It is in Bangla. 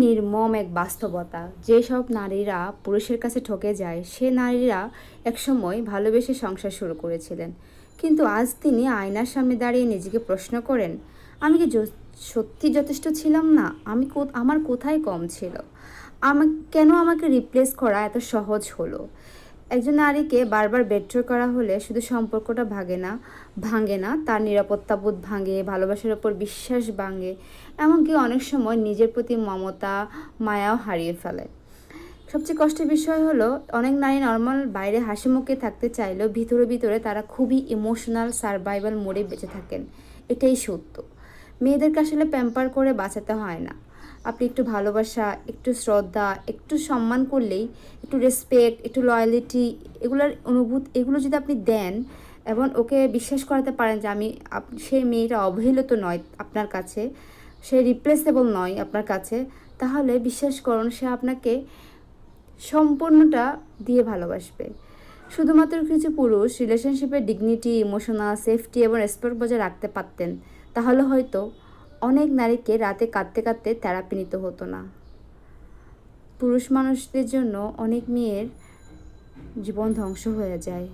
নির্মম এক বাস্তবতা! যেসব নারীরা পুরুষের কাছে ঠকে যায়, সে নারীরা একসময় ভালোবেসে সংসার শুরু করেছিলেন। কিন্তু আজ তিনি আয়নার সামনে দাঁড়িয়ে নিজেকে প্রশ্ন করেন, আমি কি সত্যি যথেষ্ট ছিলাম না? আমার কোথায় কম ছিল? কেন আমাকে রিপ্লেস করা এত সহজ হলো? একজন নারীকে বারবার বেট্রে করা হলে শুধু সম্পর্কটা ভাঙে না, তার নিরাপত্তাবোধ ভাঙে, ভালোবাসার ওপর বিশ্বাস ভাঙে, এমনকি অনেক সময় নিজের প্রতি মমতা, মায়াও হারিয়ে ফেলে। সবচেয়ে কষ্টের বিষয় হলো, অনেক নারী নর্মাল বাইরে হাসি মুখে থাকতে চাইলেও ভিতরে ভিতরে তারা খুবই ইমোশনাল সার্ভাইভাল মোডে বেঁচে থাকেন। এটাই সত্য। মেয়েদেরকে আসলে প্যাম্পার করে বাঁচাতে হয় না। আপনি একটু ভালোবাসা, একটু শ্রদ্ধা, একটু সম্মান করলেই, একটু রেসপেক্ট, একটু লয়ালিটি, এগুলো যদি আপনি দেন এবং ওকে বিশ্বাস করাতে পারেন যে সেই মেয়েটা অবহেলিত নয় আপনার কাছে, সে রিপ্লেসেবল নয় আপনার কাছে, তাহলে বিশ্বাস করুন সে আপনাকে সম্পূর্ণটা দিয়ে ভালোবাসবে। শুধুমাত্র কিছু পুরুষ রিলেশনশিপের ডিগনিটি, ইমোশনাল সেফটি এবং রেসপেক্ট বজায় রাখতে পারতেন, তাহলে হয়তো অনেক নারীকে রাতে কাঁদতে কাঁদতে থেরাপি নিতে হতো না। পুরুষ মানুষদের জন্য অনেক মেয়ের জীবন ধ্বংস হয়ে যায়।